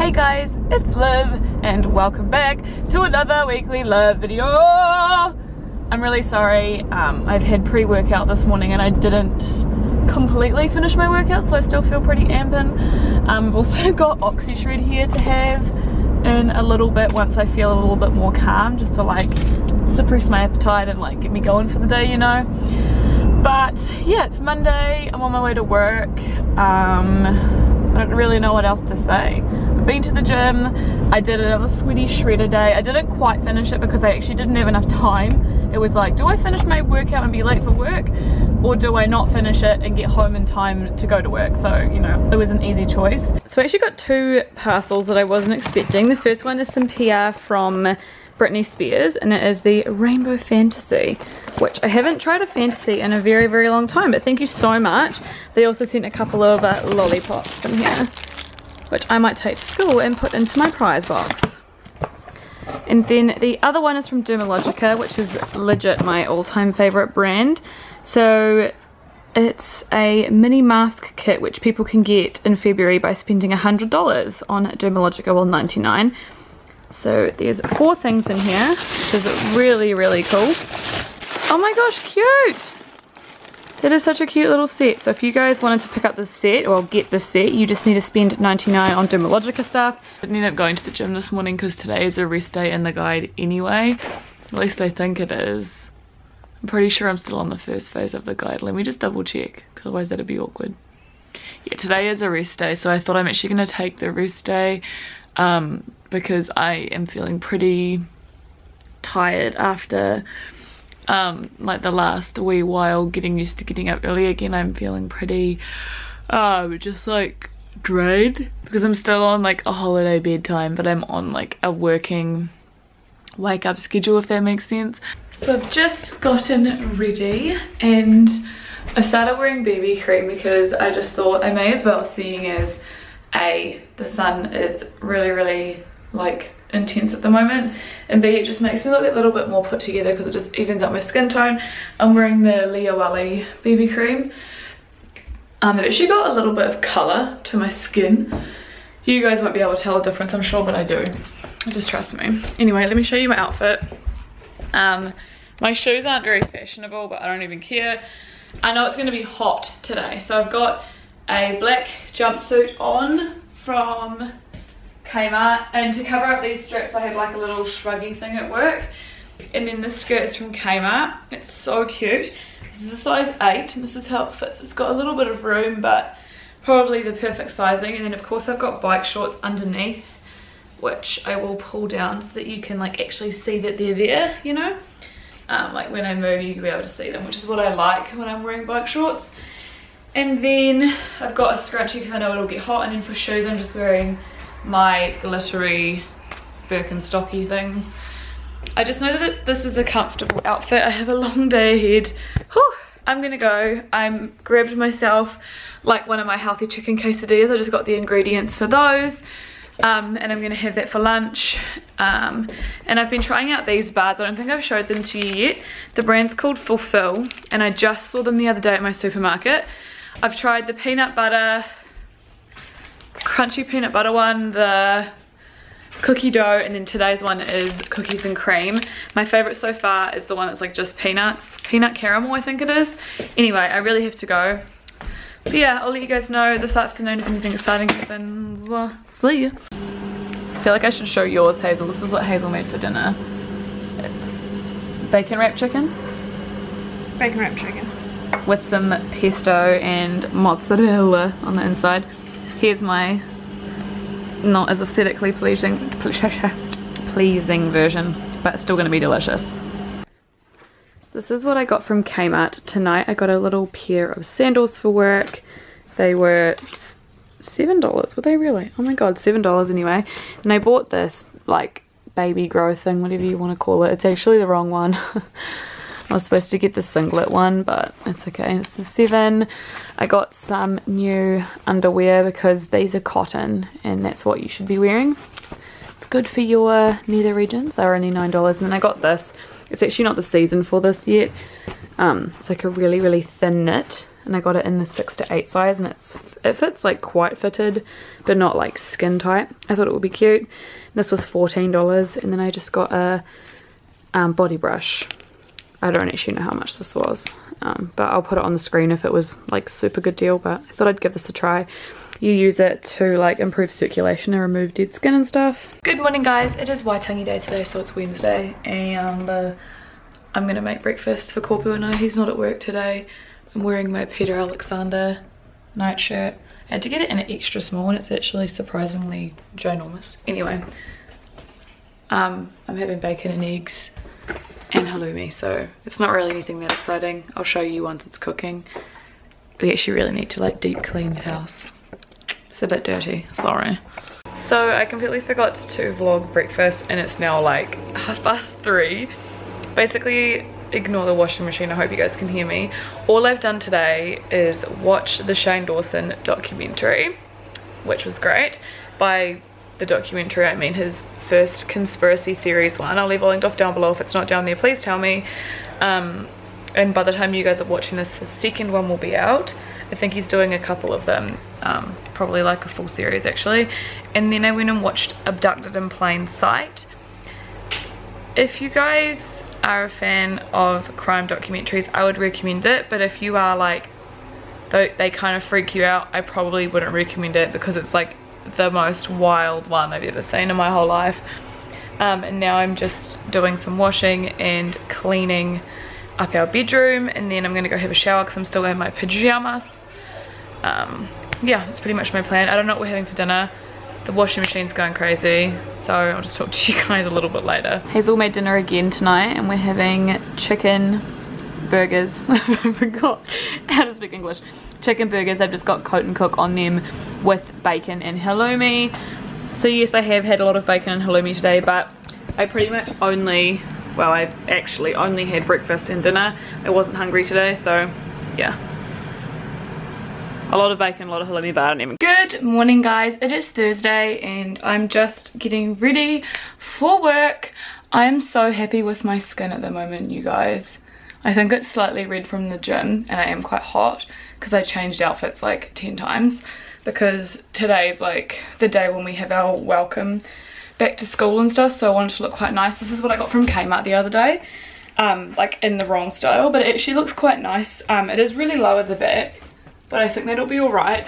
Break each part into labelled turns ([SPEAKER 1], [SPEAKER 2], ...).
[SPEAKER 1] Hey guys, it's Liv and welcome back to another weekly Liv video. I'm really sorry, I've had pre-workout this morning and I didn't completely finish my workout, so I still feel pretty amping. I've also got Oxy Shred here to have in a little bit once I feel a little bit more calm, just to like suppress my appetite and like get me going for the day, you know. But yeah, it's Monday, I'm on my way to work. I don't really know what else to say. I've been to the gym, I did another sweaty shredder day. I didn't quite finish it because I actually didn't have enough time. It was like, do I finish my workout and be late for work? Or do I not finish it and get home in time to go to work? So, you know, it was an easy choice. So I actually got two parcels that I wasn't expecting. The first one is some PR from Britney Spears, and it is the Rainbow Fantasy, which I haven't tried a fantasy in a very, very long time, but thank you so much. They also sent a couple of lollipops in here, which I might take to school and put into my prize box. And then the other one is from Dermalogica, which is legit my all-time favorite brand. So it's a mini mask kit which people can get in February by spending $100 on Dermalogica, well $99. So there's 4 things in here, which is really, really cool. Oh my gosh, cute! That is such a cute little set. So if you guys wanted to pick up this set, or get this set, you just need to spend $99 on Dermalogica stuff. I didn't end up going to the gym this morning because today is a rest day in the guide anyway. At least I think it is. I'm pretty sure I'm still on the first phase of the guide. Let me just double check, because otherwise that'd be awkward. Yeah, today is a rest day, so I thought I'm actually going to take the rest day because I am feeling pretty tired after like the last wee while getting used to getting up early again. I'm feeling pretty just like drained because I'm still on like a holiday bedtime, but I'm on like a working wake up schedule, if that makes sense. So I've just gotten ready and I've started wearing BB cream because I just thought I may as well, seeing as the sun is really like intense at the moment, and B, it just makes me look a little bit more put together because it just evens up my skin tone. I'm wearing the Lea Wally BB cream. I've actually got a little bit of colour to my skin. You guys won't be able to tell the difference, I'm sure, but I do. Just trust me. Anyway, let me show you my outfit. My shoes aren't very fashionable, but I don't even care. I know it's going to be hot today, so I've got a black jumpsuit on from Kmart, and to cover up these straps I have like a little shruggy thing at work. And then this skirt is from Kmart. It's so cute. This is a size 8 and this is how it fits. It's got a little bit of room, but probably the perfect sizing. And then of course I've got bike shorts underneath, which I will pull down so that you can like actually see that they're there, you know. Like when I move you can be able to see them, which is what I like when I'm wearing bike shorts. And then I've got a scrunchie because I know it'll get hot, and then for shoes I'm just wearing my glittery Birkenstocky things. I just know that this is a comfortable outfit. I have a long day ahead. Whew, I'm gonna go. I grabbed myself like one of my healthy chicken quesadillas. I just got the ingredients for those. And I'm gonna have that for lunch. And I've been trying out these bars. I don't think I've showed them to you yet. The brand's called Fulfill, and I just saw them the other day at my supermarket. I've tried the peanut butter, crunchy peanut butter one, the cookie dough, and then today's one is cookies and cream. My favorite so far is the one that's like just peanuts, peanut caramel I think it is. Anyway, I really have to go. But yeah, I'll let you guys know this afternoon if anything exciting happens. See ya. I feel like I should show yours, Hazel. This is what Hazel made for dinner. It's bacon wrapped chicken.
[SPEAKER 2] Bacon wrapped chicken.
[SPEAKER 1] With some pesto and mozzarella on the inside. Here's my not as aesthetically pleasing version, but still going to be delicious. So this is what I got from Kmart tonight. I got a little pair of sandals for work. They were $7. Were they really? Oh my god, $7 anyway. And I bought this like baby grow thing, whatever you want to call it. It's actually the wrong one. I was supposed to get the singlet one, but it's okay. This is $7. I got some new underwear because these are cotton and that's what you should be wearing. It's good for your nether regions. They were only $9. And then I got this. It's actually not the season for this yet. It's like a really thin knit. and I got it in the 6 to 8 size, and it fits like quite fitted but not like skin tight. I thought it would be cute. This was $14, and then I just got a body brush. I don't actually know how much this was, but I'll put it on the screen if it was like super good deal, but I thought I'd give this a try. You use it to like improve circulation and remove dead skin and stuff. Good morning guys, it is Waitangi Day today, so it's Wednesday, and I'm gonna make breakfast for Corpu and I. He's not at work today. I'm wearing my Peter Alexander nightshirt. I had to get it in an extra small and it's actually surprisingly ginormous. Anyway, I'm having bacon and eggs and halloumi, so it's not really anything that exciting. I'll show you once it's cooking. We actually really need to like deep clean the house. It's a bit dirty, sorry. So I completely forgot to vlog breakfast and it's now like 3:30. Basically, ignore the washing machine, I hope you guys can hear me. All I've done today is watch the Shane Dawson documentary, which was great. By the documentary I mean his first conspiracy theories one. I'll leave a link off down below. If it's not down there, please tell me. And by the time you guys are watching this, his second one will be out. I think he's doing a couple of them, probably like a full series actually. And then I went and watched Abducted in Plain Sight. If you guys are a fan of crime documentaries, I would recommend it, but if you are like, they kind of freak you out, I probably wouldn't recommend it because it's like the most wild one I've ever seen in my whole life. And now I'm just doing some washing and cleaning up our bedroom, and then I'm gonna go have a shower because I'm still in my pajamas. Yeah, that's pretty much my plan. I don't know what we're having for dinner. The washing machine's going crazy, so I'll just talk to you guys a little bit later. Hazel made dinner again tonight, and we're having chicken burgers. I forgot how to speak English. Chicken burgers. I've just got Coat and Cook on them with bacon and halloumi. So yes, I have had a lot of bacon and halloumi today, but I pretty much only, well, I actually only had breakfast and dinner. I wasn't hungry today, so yeah. A lot of bacon, a lot of halloumi, but I don't even. Good morning guys, it is Thursday and I'm just getting ready for work. I am so happy with my skin at the moment, you guys. I think it's slightly red from the gym and I am quite hot because I changed outfits like 10 times because today is like the day when we have our welcome back to school and stuff, so I wanted to look quite nice. This is what I got from Kmart the other day, like in the wrong style, but it actually looks quite nice. It is really low at the back, but I think that'll be alright.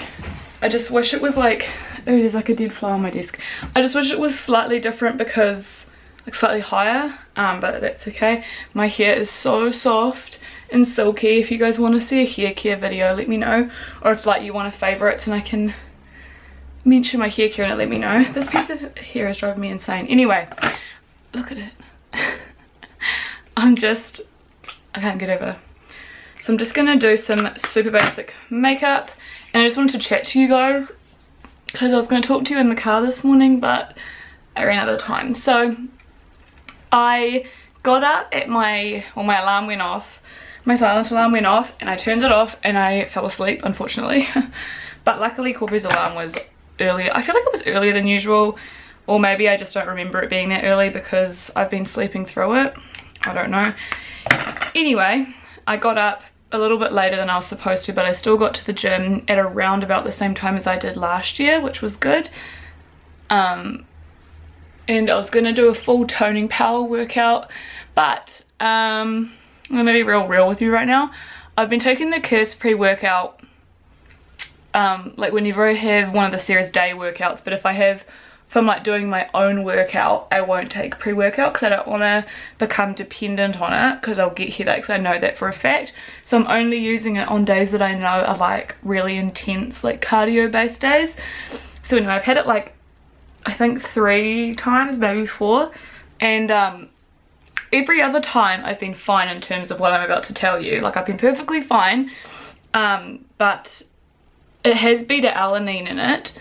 [SPEAKER 1] I just wish it was like, oh, there's like a dead fly on my desk. I just wish it was slightly different because, like slightly higher, but that's okay. My hair is so soft and silky. If you guys want to see a hair care video, let me know. Or if like you want a favourites and I can mention my hair care and let me know. This piece of hair is driving me insane. Anyway, look at it. I can't get over. So I'm just gonna do some super basic makeup, and I just wanted to chat to you guys because I was going to talk to you in the car this morning, but I ran out of time. So I got up at my alarm went off, my silent alarm went off, and I turned it off and I fell asleep, unfortunately. But luckily Corby's alarm was earlier. I feel like it was earlier than usual, or maybe I just don't remember it being that early because I've been sleeping through it. I don't know. Anyway, I got up a little bit later than I was supposed to, but I still got to the gym at around about the same time as I did last year, which was good. And I was gonna do a full toning power workout, but I'm gonna be real with you right now. I've been taking the Curse pre-workout like whenever I have one of the Sarah's day workouts, but if I'm like doing my own workout, I won't take pre-workout because I don't want to become dependent on it because I'll get headaches. I know that for a fact. So I'm only using it on days that I know are like really intense, like cardio based days. So anyway, I've had it like I think 3 times, maybe 4, and every other time I've been fine in terms of what I'm about to tell you. Like I've been perfectly fine, but it has beta-alanine in it,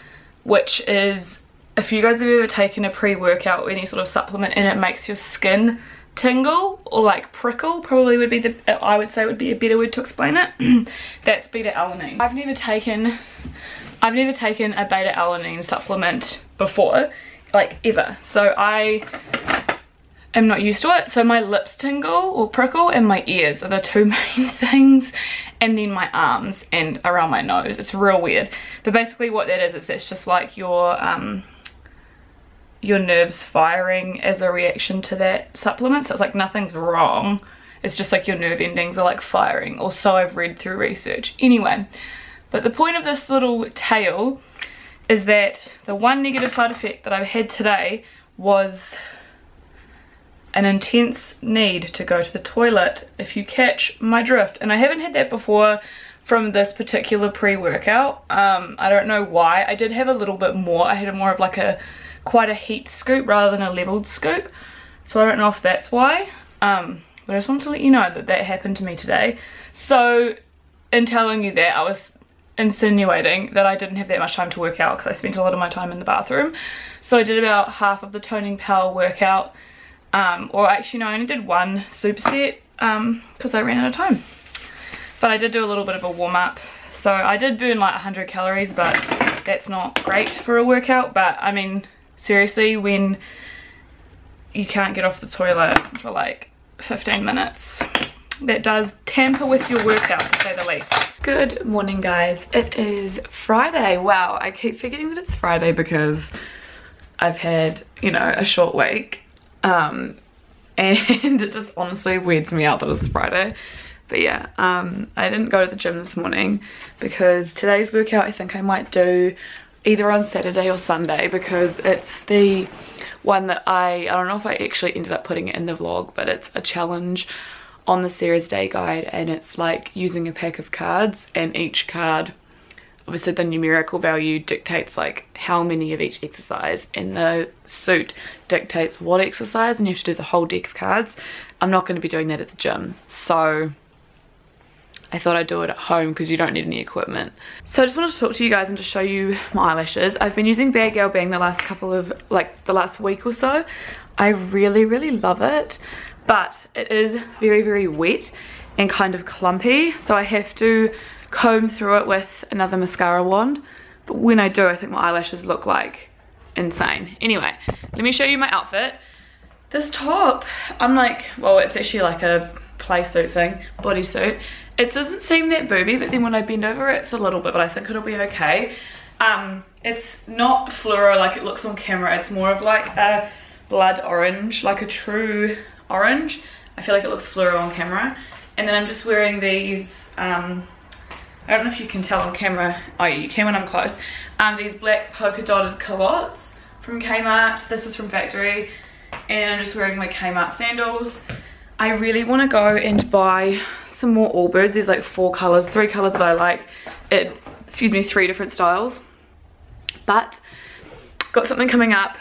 [SPEAKER 1] which is, if you guys have ever taken a pre-workout or any sort of supplement and it makes your skin tingle or like prickle, probably would be I would say would be a better word to explain it. That's beta-alanine. I've never taken a beta-alanine supplement before, like ever. So I am not used to it. So my lips tingle or prickle and my ears are the two main things, and then my arms and around my nose. It's real weird, but basically what that is it's just like your nerves firing as a reaction to that supplement. So it's like nothing's wrong, it's just like your nerve endings are like firing, or so I've read through research. Anyway, but the point of this little tale is that the one negative side effect that I've had today was an intense need to go to the toilet, if you catch my drift. And I haven't had that before from this particular pre-workout. I don't know why. I did have a little bit more. I had more of like quite a heat scoop rather than a leveled scoop, so I don't know if that's why. But I just wanted to let you know that that happened to me today. So in telling you that, I was insinuating that I didn't have that much time to work out because I spent a lot of my time in the bathroom. So I did about half of the toning power workout, or actually no, I only did one superset because I ran out of time. But I did do a little bit of a warm-up. So I did burn like 100 calories, but that's not great for a workout. But I mean, seriously, when you can't get off the toilet for like 15 minutes, that does tamper with your workout, to say the least. Good morning, guys. It is Friday. Wow, I keep forgetting that it's Friday because I've had, you know, a short week, and it just honestly weirds me out that it's Friday. But yeah, I didn't go to the gym this morning because today's workout I think I might do either on Saturday or Sunday, because it's the one that I don't know if I actually ended up putting it in the vlog, but it's a challenge on the Sarah's Day guide, and it's like using a pack of cards, and each card, obviously the numerical value dictates like how many of each exercise, and the suit dictates what exercise, and you have to do the whole deck of cards. I'm not going to be doing that at the gym, so I thought I'd do it at home because you don't need any equipment. So I just wanted to talk to you guys and just show you my eyelashes. I've been using Bad Gal Bang the last couple of, like the last week or so. I really love it, but it is very wet and kind of clumpy, so I have to comb through it with another mascara wand. But when I do, I think my eyelashes look like insane. Anyway, let me show you my outfit. This top, I'm like, well, it's actually like a play suit thing, bodysuit. It doesn't seem that booby, but then when I bend over it's a little bit, but I think it'll be okay. It's not fluoro like it looks on camera. It's more of like a blood orange, like a true orange. I feel like it looks fluoro on camera. And then I'm just wearing these, I don't know if you can tell on camera. Oh, you can when I'm close. These black polka dotted culottes from Kmart. This is from Factory. And I'm just wearing my Kmart sandals. I really want to go and buy some more Allbirds. There's like 3 colors that I like. Excuse me, 3 different styles. But got something coming up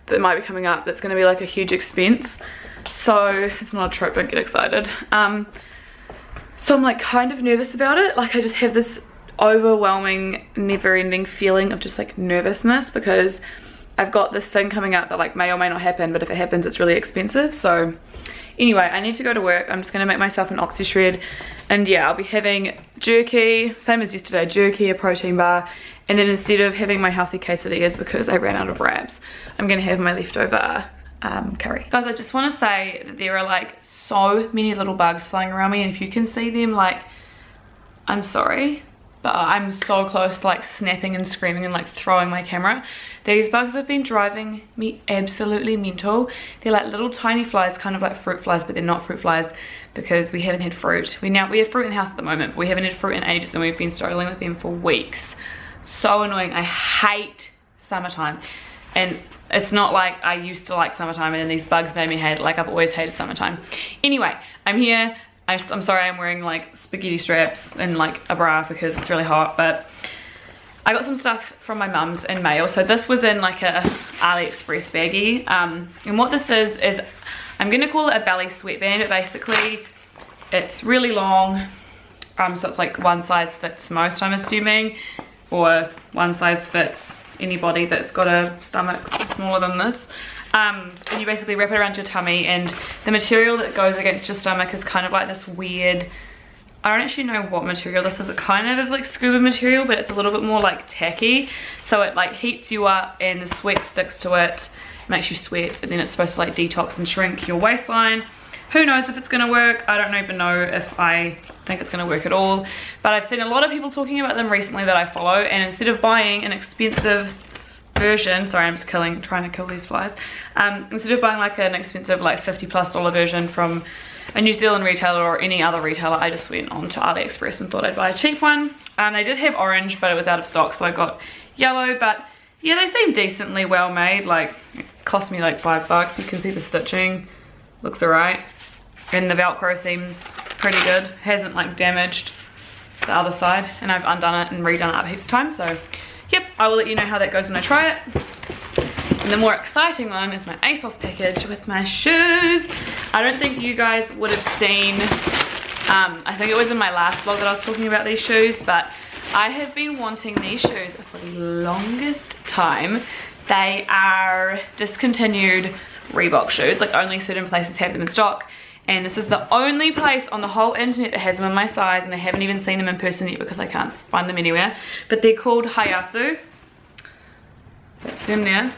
[SPEAKER 1] that might be coming up that's going to be like a huge expense. So it's not a trope, don't get excited. So I'm like kind of nervous about it. Like I just have this overwhelming, never-ending feeling of just like nervousness, because I've got this thing coming up that like may or may not happen, but if it happens it's really expensive. So anyway, I need to go to work. I'm just going to make myself an oxy shred, and yeah, I'll be having jerky, same as yesterday, jerky, a protein bar, and then instead of having my healthy quesadillas because I ran out of wraps, I'm going to have my leftover curry. Guys, I just want to say that there are like so many little bugs flying around me, and if you can see them, like, I'm sorry, but I'm so close to like snapping and screaming and like throwing my camera. These bugs have been driving me absolutely mental. They're like little tiny flies, kind of like fruit flies, but they're not fruit flies because we haven't had fruit. We have fruit in the house at the moment, but we haven't had fruit in ages, and we've been struggling with them for weeks. So annoying. I hate summertime, and it's not like I used to like summertime and then these bugs made me hate it. Like I've always hated summertime. Anyway, I'm here. I'm sorry I'm wearing like spaghetti straps and like a bra because it's really hot, but I got some stuff from my mum's in mail. So this was in like a AliExpress baggie, and what this is I'm gonna call it a belly sweatband, but basically it's really long, so it's like one size fits most, I'm assuming, or one size fits anybody that's got a stomach smaller than this. And you basically wrap it around your tummy, and the material that goes against your stomach is kind of like this weird I don't actually know what material this is. It kind of is like scuba material, but it's a little bit more like tacky. So it like heats you up and the sweat sticks to it, makes you sweat, and then it's supposed to like detox and shrink your waistline. Who knows if it's gonna work? I don't even know if I think it's gonna work at all. But I've seen a lot of people talking about them recently that I follow, and instead of buying an expensive version, sorry, I'm just trying to kill these flies. Instead of buying like an expensive like $50+ version from a New Zealand retailer or any other retailer, I just went on to AliExpress and thought I'd buy a cheap one. They did have orange, but it was out of stock, so I got yellow. But yeah, they seem decently well made. Like, it cost me like $5. You can see the stitching looks alright, and the Velcro seems pretty good. Hasn't like damaged the other side, and I've undone it and redone it up heaps of times. So yep, I will let you know how that goes when I try it. And the more exciting one is my ASOS package with my shoes. I don't think you guys would have seen, I think it was in my last vlog that I was talking about these shoes, but I have been wanting these shoes for the longest time. They are discontinued Reebok shoes, like only certain places have them in stock. And this is the only place on the whole internet that has them in my size, and I haven't even seen them in person yet because I can't find them anywhere. But they're called Hayasu. That's them there.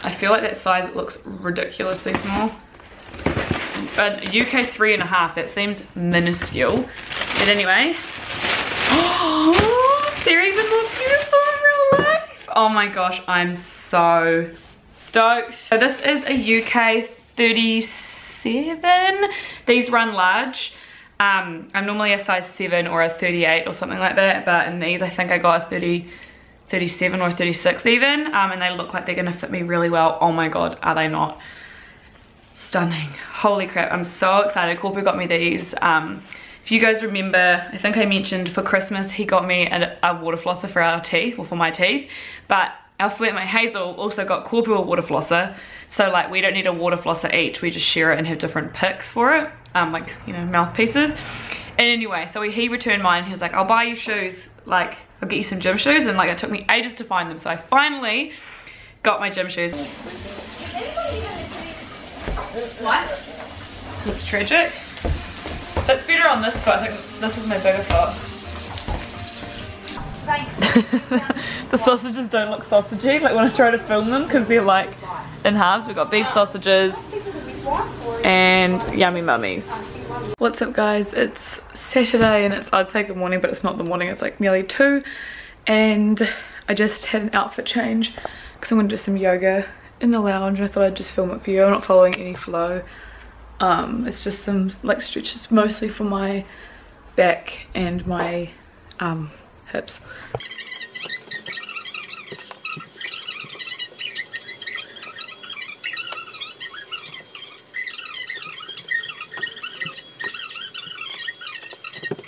[SPEAKER 1] I feel like that size looks ridiculously small. But UK 3.5, that seems minuscule. But anyway, oh, they're even more beautiful in real life. Oh my gosh, I'm so stoked. So this is a UK 37. These run large. I'm normally a size 7 or a 38 or something like that, but in these I think I got a 37 or 36 even, and they look like they're gonna fit me really well. Oh my god, are they not stunning? Holy crap, I'm so excited. Corpo got me these. If you guys remember, I think I mentioned for Christmas he got me a water flosser for our teeth, or for my teeth, but our flatmate Hazel also got Corpo a water flosser, so like we don't need a water flosser each, we just share it and have different picks for it, like, you know, mouthpieces. And anyway, so he returned mine. He was like, I'll buy you shoes, like I'll get you some gym shoes, and like it took me ages to find them, so I finally got my gym shoes. What? It's tragic. That's better on this foot. I think this is my bigger foot. The sausages don't look sausagey like when I try to film them, because they're like in halves. We've got beef sausages and yummy mummies. What's up guys, it's Saturday and it's, I'd say good morning, but it's not the morning, it's like nearly 2, and I just had an outfit change because I'm going to do some yoga in the lounge. I thought I'd just film it for you. I'm not following any flow. It's just some like stretches mostly for my back and my hips.